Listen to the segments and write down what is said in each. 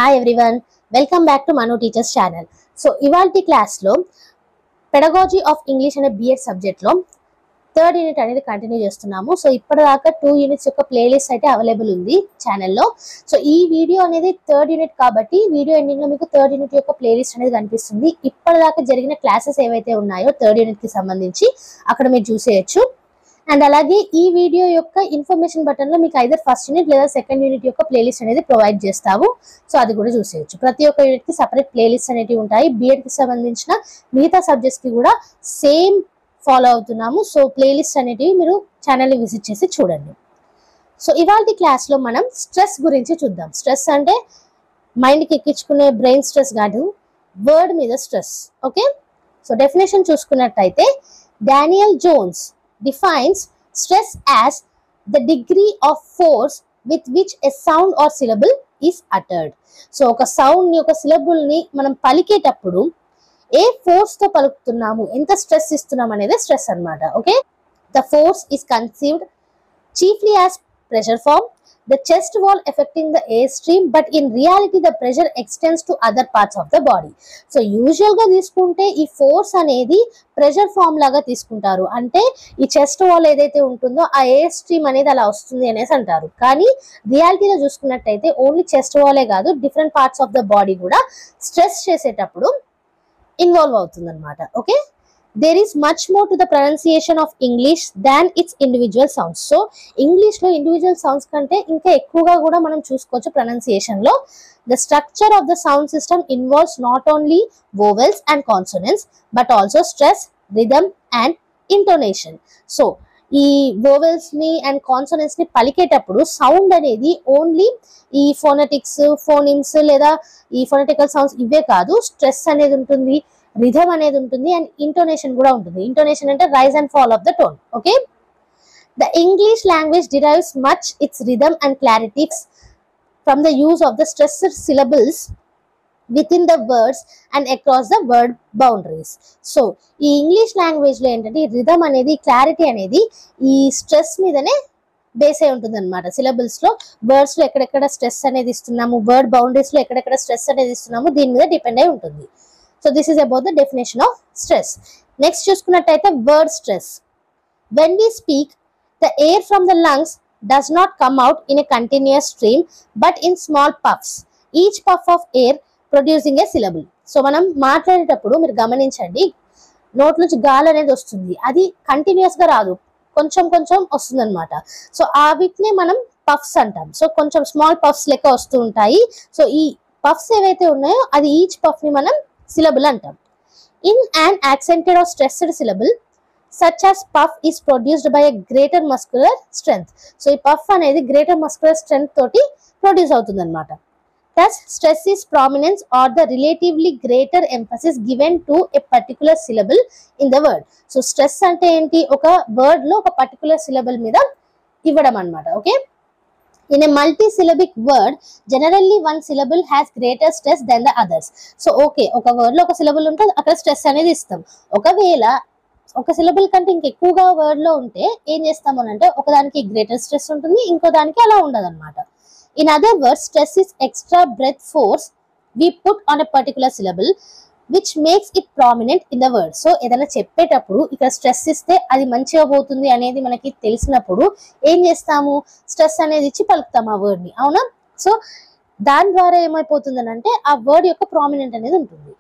Hi everyone, welcome back to Manu Teachers channel. So ఇవాల్టి class లో pedagogy of English అనే BEd subject లో third unit అనేది continue చేస్తున్నాము. సో ఇప్పటిదాకా 2 యూనిట్స్ యొక్క ప్లేలిస్ట్ అయితే అవైలబుల్ ఉంది ఛానల్లో. సో ఈ వీడియో అనేది థర్డ్ యూనిట్ కాబట్టి వీడియో ఎండింగ్ లో మీకు థర్డ్ యూనిట్ యొక్క ప్లేలిస్ట్ అనేది కనిపిస్తుంది. ఇప్పటిదాకా జరిగిన క్లాసెస్ ఏవైతే ఉన్నాయో థర్డ్ యూనిట్ కి సంబంధించి అక్కడ మీరు చూసేయచ్చు. అండ్ అలాగే ఈ వీడియో యొక్క ఇన్ఫర్మేషన్ బటన్ లో మీకు ఐదర్ ఫస్ట్ యూనిట్ లేదా సెకండ్ యూనిట్ యొక్క ప్లేలిస్ట్ అనేది ప్రొవైడ్ చేస్తాము. సో అది కూడా చూసేయచ్చు. ప్రతి ఒక్క యూనిట్ కి సపరేట్ ప్లేలిస్ట్ అనేవి ఉంటాయి. బిఎడ్ కి సంబంధించిన మిగతా సబ్జెక్ట్స్ కి కూడా సేమ్ ఫాలో అవుతున్నాము. సో ప్లేలిస్ట్ అనేటివి మీరు ఛానల్ని విజిట్ చేసి చూడండి. సో ఇవాల్టి క్లాస్ లో మనం స్ట్రెస్ గురించి చూద్దాం. స్ట్రెస్ అంటే మైండ్కి ఎక్కించుకునే బ్రెయిన్ స్ట్రెస్ కాదు, వర్డ్ మీద స్ట్రెస్. ఓకే, సో డెఫినేషన్ చూసుకున్నట్టయితే Daniel Jones defines stress as the degree of force with which a sound or syllable is uttered. So oka sound ni oka syllable ni manam paliketappudu A force తో పలుకుతున్నాము, ఎంత stress ఇస్తున్నాం అనేది stress అన్నమాట. Okay, the force is conceived chiefly as pressure form, the chest wall affecting the air stream, but in reality the pressure extends to other parts of the body. So usual గా తీసుకుంటే ఈ force అనేది pressure form లాగా తీసుకుంటారు. అంటే ఈ chest wall ఏదైతే ఉంటుందో ఆ ఎయిర్ స్ట్రీమ్ అనేది అలా వస్తుంది అనేసి అంటారు. కానీ రియాలిటీలో చూసుకున్నట్టయితే ఓన్లీ చెస్ట్ వాలే కాదు, different parts of the body కూడా స్ట్రెస్ చేసేటప్పుడు ఇన్వాల్వ్ అవుతుంది అనమాట. Okay, there is much more to the pronunciation of English than its individual sounds. So English లో individual sounds కంటే ఇంకా ఎక్కువగా కూడా మనం చూసుకోవచ్చు pronunciation లో. The structure of the sound system involves not only vowels and consonants but also stress, rhythm and intonation. So ఈ vowels ని అండ్ కాన్సోనెంట్స్ ని పలికేటప్పుడు సౌండ్ అనేది ఓన్లీ ఈ ఫోనెటిక్స్, ఫోనిమ్స్ లేదా ఈ ఫోనెటికల్ సౌండ్స్ ఇవే కాదు, స్ట్రెస్ అనేది ఉంటుంది, రిథమ్ అనేది ఉంటుంది అండ్ ఇంటోనేషన్ కూడా ఉంటుంది. ఇంటోనేషన్ అంటే rise and fall of the tone. Okay, the English language derives much its rhythm and clarities from the use of the stressed syllables within the words and across the word boundaries. So ఈ English language లో ఏంటంటే rhythm అనేది, clarity అనేది ఈ stress మీదనే base అయి ఉంటుంది అనమాట. సిలబుల్స్ లో, వర్డ్స్ లో ఎక్కడెక్కడ స్ట్రెస్ అనేది ఇస్తున్నాము, వర్డ్ బౌండరీస్ లో ఎక్కడెక్కడ స్ట్రెస్ అనేది ఇస్తున్నాము, దీని మీద డిపెండ్ అయి ఉంటుంది. So this is about the definition of stress. Next చూసుకున్నట్టయితే word stress. When we speak the air from the lungs does not come out in a continuous stream but in small puffs, each puff of air producing a syllable. So మనం మాట్లాడేటప్పుడు మీరు గమనించండి, note నుంచి గాలి అనేది వస్తుంది, అది continuous గా రాదు, కొంచెం కొంచెం వస్తుంది అనమాట. సో ఆ వీటిని మనం పఫ్స్ అంటాం. సో కొంచెం స్మాల్ పఫ్స్ లెక్క వస్తూ ఉంటాయి. సో ఈ పఫ్స్ ఏవైతే ఉన్నాయో అది ఈచ్ పఫ్ ని మనం సిలబుల్ అంటాం. In an accented or stressed syllable such as puff is produced by a greater muscular strength. So ఈ పఫ్ అనేది గ్రేటర్ మస్కులర్ స్ట్రెంగ్త్ తోటి ప్రొడ్యూస్ అవుతుంది అనమాట. Thus stress is prominence or the relatively greater emphasis given to a particular syllable in the word. So stress అంటే ఏంటి, ఒక word లో ఒక పర్టికులర్ సిలబుల్ మీద ఇవ్వడం అనమాట. Okay, in a multi-syllabic word generally one syllable has greater stress than the others. So okay, ఒక word లో ఒక సిలబుల్ ఉంటే అక్కడ స్ట్రెస్ అనేది ఇస్తాం. ఒకవేళ ఒక సిలబుల్ కంటే ఇంకెక్కువగా వర్డ్ లో ఉంటే ఏం చేస్తాము అంటే ఒకదానికి గ్రేటర్ స్ట్రెస్ ఉంటుంది, ఇంకో దానికి అలా ఉండదు అనమాట. In other words, stress is extra breath force we put on a particular syllable which makes it prominent in the word. So ఏదైనా చెప్పేటప్పుడు ఇక్కడ స్ట్రెస్ ఇస్తే అది మంచిగా పోతుంది అనేది మనకి తెలిసినప్పుడు ఏం చేస్తాము, స్ట్రెస్ అనేది ఇచ్చి పలుకుతాము ఆ వర్డ్ ని, అవునా? సో దాని ద్వారా ఏమైపోతుంది అంటే ఆ వర్డ్ యొక్క ప్రామినెంట్ అనేది ఉంటుంది.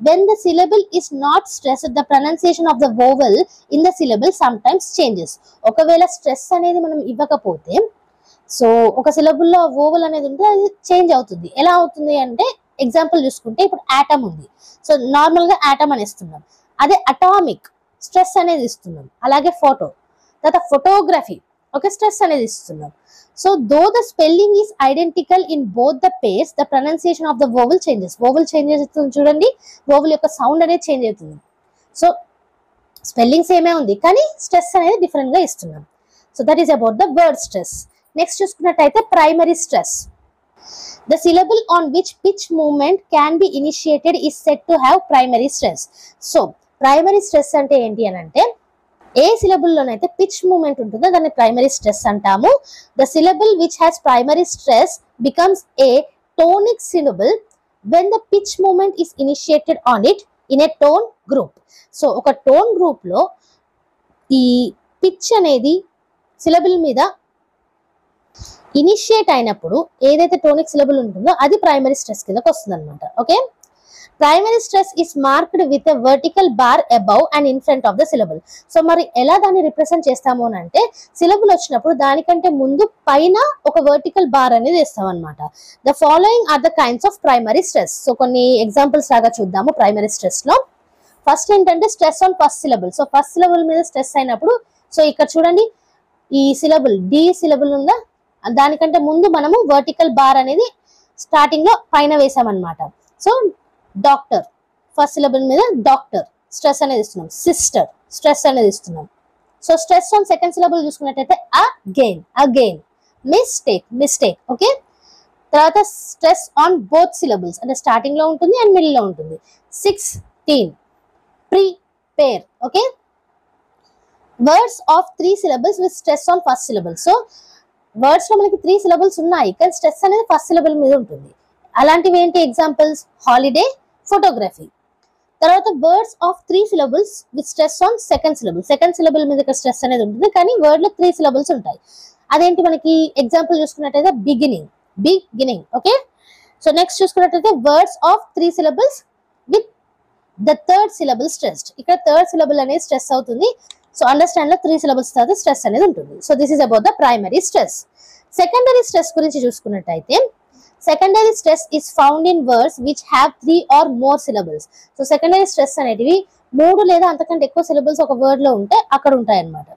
When the syllable is not stressed, the pronunciation of the vowel in the syllable sometimes changes. ఒకవేళ స్ట్రెస్ అనేది మనం ఇవ్వకపోతే, సో ఒక సిలబుల్ లో వోవల్ అనేది ఉంటే అది చేంజ్ అవుతుంది. ఎలా అవుతుంది అంటే ఎగ్జాంపుల్ చూసుకుంటే ఇప్పుడు ఆటమ్ ఉంది, సో నార్మల్ గా ఆటమ్ అని ఇస్తున్నాం, అదే అటామిక్ స్ట్రెస్ అనేది ఇస్తున్నాం. అలాగే ఫోటో, తర్వాత ఫోటోగ్రఫీ, ఓకే, స్ట్రెస్ అనేది ఇస్తున్నాం. So though the spelling is identical in both the pairs, the pronunciation of the vowel changes. Vowel change అవుతుంది చూడండి, వోవల్ యొక్క సౌండ్ అనేది చేంజ్ అవుతుంది. సో స్పెల్లింగ్ సేమే ఉంది కానీ స్ట్రెస్ అనేది డిఫరెంట్ గా ఇస్తున్నాం. So that is about the word stress. Next చూసుకున్నట్టయితే primary stress. The syllable on which pitch movement can be initiated is said to have primary stress. So primary stress అంటే ఏంటి అని అంటే ఏ సిలబుల్ లోనైతే పిచ్ మూమెంట్ ఉంటుందో దాన్ని primary stress అంటాము. The syllable which has primary stress becomes a tonic syllable when the pitch movement is initiated on it in a tone group. So ఒక tone group లో ఈ పిచ్ అనేది syllable మీద initiate అయినప్పుడు ఏదైతే టోనిక్ సిలబుల్ ఉంటుందో అది ప్రైమరీ స్ట్రెస్ కిందకి వస్తుంది అనమాట. Okay, primary stress is marked with a vertical bar above and in front of the syllable. So మరి ఎలా దాన్ని రిప్రజెంట్ చేస్తాము అని అంటే సిలబుల్ వచ్చినప్పుడు దానికంటే ముందు పైన ఒక వర్టికల్ బార్ అనేది వేస్తాం అనమాట. The following are the kinds of primary stress. So కొన్ని ఎగ్జాంపుల్స్ లాగా చూద్దాము ప్రైమరీ స్ట్రెస్ లో. ఫస్ట్ ఏంటంటే stress on first syllable. So first syllable మీద స్ట్రెస్ అయినప్పుడు, సో ఇక్కడ చూడండి ఈ సిలబుల్ డి సిలబుల్ ఉందా, దానికంటే ముందు మనము వర్టికల్ బార్ అనేది స్టార్టింగ్ లో పైన వేసామన్నమాట. సో డాక్టర్ ఫస్ట్ సిలబుల్ మీద డాక్టర్ స్ట్రెస్ అనేది ఇస్తున్నాం, సిస్టర్ స్ట్రెస్ అనేది ఇస్తున్నాం. So stress on second syllable చూసుకున్నట్టయితే again, again, mistake, mistake. Okay, తర్వాత స్ట్రెస్ ఆన్ బోత్ సిలబుల్స్ అంటే స్టార్టింగ్ లో ఉంటుంది అండ్ మిడిల్ లో ఉంటుంది. 16 prepare. Okay, words of 3 syllables with stress on first syllable. So words లో మనకి 3 syllables ఉన్నాయి కానీ స్ట్రెస్ అనేది ఫస్ట్ సిలబుల్ మీద ఉంటుంది. అలాంటివి ఏంటి ఎగ్జాంపుల్స్? Holiday, photography. తర్వాత words of 3 syllables with stress on second syllable. Second syllable మీద స్ట్రెస్ అనేది ఉంటుంది కానీ వర్డ్ లో 3 syllables ఉంటాయి. అదేంటి మనకి ఎగ్జాంపుల్ చూసుకున్నట్టయితే beginning, beginning. Okay, so next చూసుకున్నట్టయితే words of 3 syllables with the third syllable stressed. ఇక్కడ థర్డ్ సిలబుల్ అనేది స్ట్రెస్ అవుతుంది. సో అండర్స్టాండ్ లో 3 syllables తర్వాత స్ట్రెస్ అనేది ఉంటుంది. So this is about the primary stress. Secondary stress గురించి చూసుకున్నట్టయితే secondary stress is found in words which have 3 or more syllables. So secondary stress అనేటివి 3 లేదా అంతకంటే ఎక్కువ సిలబుల్స్ ఒక వర్డ్ లో ఉంటే అక్కడ ఉంటాయి అన్నమాట.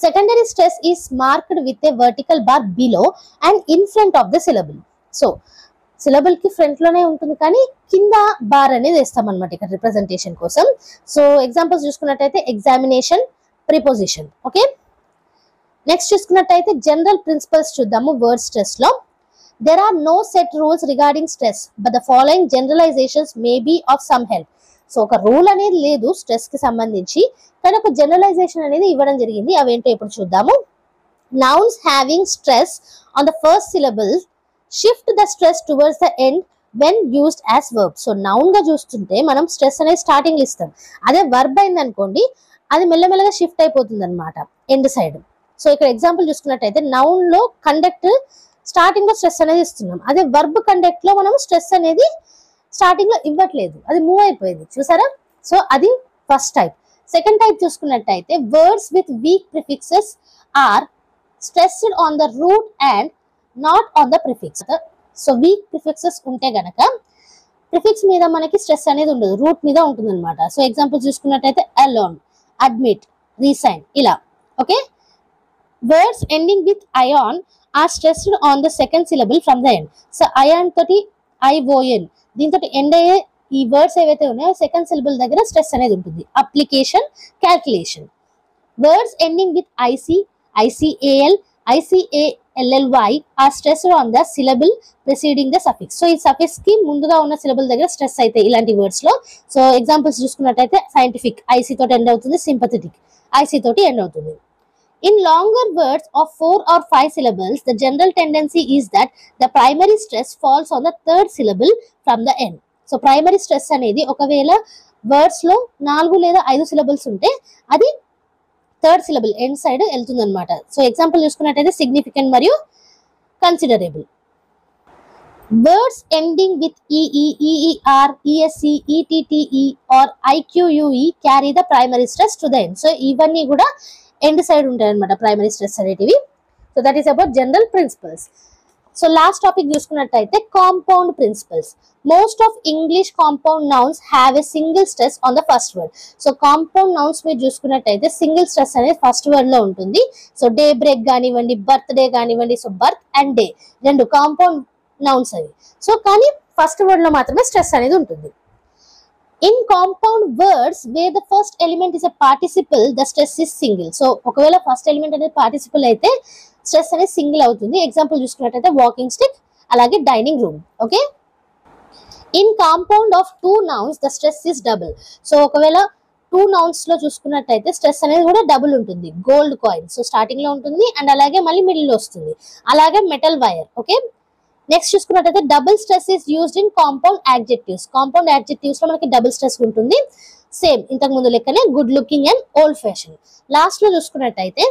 Secondary stress is marked with a vertical bar below and in front of the syllable. So syllable కి ఫ్రంట్ లోనే ఉంటుంది కానీ కింద బార్ అనేది వేస్తాం అనమాట ఇక్కడ రిప్రజెంటేషన్ కోసం. సో ఎగ్జాంపుల్స్ చూసుకున్నట్టయితే ఎగ్జామినేషన్, ప్రిపోజిషన్. ఓకే, నెక్స్ట్ చూసుకున్నట్టయితే జనరల్ ప్రిన్సిపల్స్ చూద్దాము వర్డ్ స్ట్రెస్ లో. There are no set rules regarding stress but the following generalizations may be of some help. So ఒక రూల్ అనేది లేదు స్ట్రెస్ కి సంబంధించి కానీ ఒక జనరలైజేషన్ అనేది ఇవ్వడం జరిగింది. అవేంటో ఇప్పుడు చూద్దాము. Nouns having stress on the first syllable shift the stress towards the end when used as verb. So noun గా చూస్తుంటే మనం స్ట్రెస్ అనేది స్టార్టింగ్ లో ఇస్తాం. అదే వర్బ్ అయింది అనుకోండి అది మెల్లమెల్లగా షిఫ్ట్ అయిపోతుంది అనమాట ఎండ్ సైడ్. సో ఇక్కడ ఎగ్జాంపుల్ చూసుకున్నట్టయితే నౌన్ లో కండక్ట్ స్టార్టింగ్ లో స్ట్రెస్ అనేది ఇస్తున్నాం. అదే వర్బ్ కండక్ట్ లో మనం స్ట్రెస్ అనేది స్టార్టింగ్ లో ఇవ్వట్లేదు, అది మూవ్ అయిపోయింది చూసారా. సో అది ఫస్ట్ టైప్. సెకండ్ టైప్ చూసుకున్నట్టయితే words with weak prefixes are stressed on the root and not on the prefix. So weak prefixes ఉంటే గనక ప్రిఫిక్స్ మీద మనకి స్ట్రెస్ అనేది ఉండదు, రూట్ మీద ఉంటుంది అనమాట. సో ఎగ్జాంపుల్ చూసుకున్నట్టయితే అలోన్, అడ్మిట్, రీసైన్ ఇలా. Okay, words ending with ion are stressed on the second syllable from the end. So ion తోటి ఐఓఎన్ దీంతో ఎండ్ అయ్యే ఈ వర్డ్స్ ఏవైతే ఉన్నాయో సెకండ్ సిలబుల్ దగ్గర స్ట్రెస్ అనేది ఉంటుంది. Application, calculation. Words ending with IC, ICAL, ICALLY are stressed on the syllable preceding the suffix. So ఈ సఫిక్స్ కి ముందుగా ఉన్న సిలబుల్ దగ్గర స్ట్రెస్ అయితే ఇలాంటి వర్డ్స్ లో. సో ఎగ్జాంపుల్స్ చూసుకున్నట్టయితే సైంటిఫిక్ ఐసి తోటి ఎండ్ అవుతుంది, సింపథెటిక్ ఐసి తోటి ఎండ్ అవుతుంది. In longer words of 4 or 5 syllables, the general tendency is that the primary stress falls on the third syllable from the end. So primary stress అనేది ఒకవేళ words లో 4 లేదా 5 syllables ఉంటే అది third syllable end side వెళ్తుంది అనమాట. So example చూసుకున్నట్టయితే significant మరియు considerable. Words ending with EE, EER, ESC, ETTE or IQUE carry the primary stress to the end. So ఇవన్నీ కూడా ఎండ్ సైడ్ ఉంటాయి అనమాట ప్రైమరీ స్ట్రెస్ అనేటివి. So that is about general principles. So last topic చూసుకున్నట్టయితే compound principles. Most of English compound nouns have a single stress on the first word. So compound nouns మీరు చూసుకున్నట్టయితే single stress అనేది first word లో ఉంటుంది. So day break కానివ్వండి, birthday కానివ్వండి, so birth and day రెండు compound nouns అవి. So కానీ ఫస్ట్ వర్డ్ లో మాత్రమే స్ట్రెస్ అనేది ఉంటుంది. In compound words wear the first element is a participle the stress is single. So ఒకవేళ ఫస్ట్ ఎలిమెంట్ అనేది పార్టిసిపల్ అయితే స్ట్రెస్ అనేది సింగిల్ అవుతుంది. ఎగ్జాంపుల్ చూసుకున్నట్టయితే వాకింగ్ స్టిక్, అలాగే dining room. Okay, in compound of 2 nouns the stress is double. So ఒకవేళ 2 nouns లో చూసుకున్నట్టయితే స్ట్రెస్ అనేది కూడా డబుల్ ఉంటుంది. గోల్డ్ కాయిన్ సో స్టార్టింగ్ లో ఉంటుంది అండ్ అలాగే మళ్ళీ మిడిల్ లో వస్తుంది, అలాగే మెటల్ వైర్. ఓకే, నెక్స్ట్ చూసుకున్నట్టయితే double stress is used in compound adjectives. Compound adjectives లో మనకి డబుల్ స్ట్రెస్ ఉంటుంది. సేమ్ ఇంతకు ముందు లెక్కనే good looking and old fashion. Last లో చూసుకున్నట్టయితే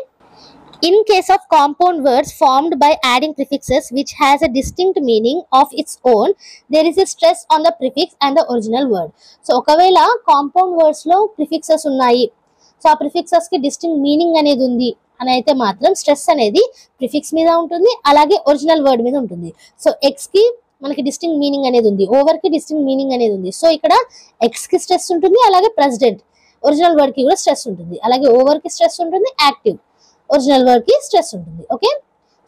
in case of compound words formed by adding prefixes which has a distinct meaning of its own, there is a stress on the prefix and the original word. So ఒకవేళ compound words లో prefixes ఉన్నాయి, so ఆ prefixes కి distinct meaning అనేది ఉంది అని అయితే మాత్రం స్ట్రెస్ అనేది ప్రిఫిక్స్ మీద ఉంటుంది, అలాగే ఒరిజినల్ వర్డ్ మీద ఉంటుంది. సో ఎక్స్ కి మనకి డిస్టింక్ట్ మీనింగ్ అనేది ఉంది, ఓవర్ కి డిస్టింక్ట్ మీనింగ్ అనేది ఉంది. సో ఇక్కడ ఎక్స్ కి స్ట్రెస్ ఉంటుంది, అలాగే ప్రెసిడెంట్ ఒరిజినల్ వర్డ్ కి కూడా స్ట్రెస్ ఉంటుంది, అలాగే ఓవర్ కి స్ట్రెస్ ఉంటుంది, యాక్టివ్ ఒరిజినల్ వర్డ్ కి స్ట్రెస్ ఉంటుంది. ఓకే,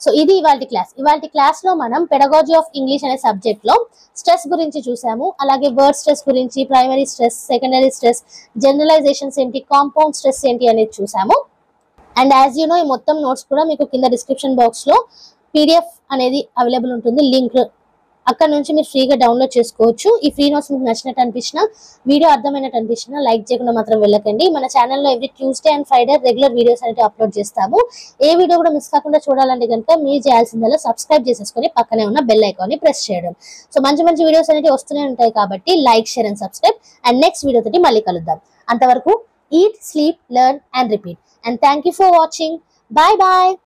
సో ఇది ఇవాల్టి క్లాస్. ఇవాల్టి క్లాస్ లో మనం పెడగాజీ ఆఫ్ ఇంగ్లీష్ అనే సబ్జెక్ట్ లో స్ట్రెస్ గురించి చూసాము, అలాగే వర్డ్ స్ట్రెస్ గురించి, primary stress, secondary stress, generalisations ఏంటి, కాంపౌండ్ స్ట్రెస్ ఏంటి అనేది చూసాము. అండ్ యాజ్ యూ నో ఈ మొత్తం నోట్స్ కూడా మీకు కింద డిస్క్రిప్షన్ బాక్స్ లో పీడిఎఫ్ అనేది అవైలబుల్ ఉంటుంది, లింక్, అక్కడ నుంచి మీరు ఫ్రీగా డౌన్లోడ్ చేసుకోవచ్చు. ఈ ఫ్రీ నోట్స్ మీకు నచ్చినట్టు అనిపించినా, వీడియో అర్థమైనట్టు అనిపించినా లైక్ చేయకుండా మాత్రం వెళ్ళకండి. మన ఛానల్లో every Tuesday and Friday regular videos అనేవి అప్లోడ్ చేస్తాము. ఏ వీడియో కూడా మిస్ కాకుండా చూడాలంటే కనుక మీరు చేయాల్సిందల్లా సబ్స్క్రైబ్ చేసేసుకొని పక్కనే ఉన్న బెల్ ఐకాన్ ని ప్రెస్ చేయడం. సో మంచి మంచి వీడియోస్ అనేవి వస్తూనే ఉంటాయి కాబట్టి like, share and subscribe. And next video తోటి మళ్ళీ కలుద్దాం. అంతవరకు eat, sleep, learn and repeat. And thank you for watching. Bye bye.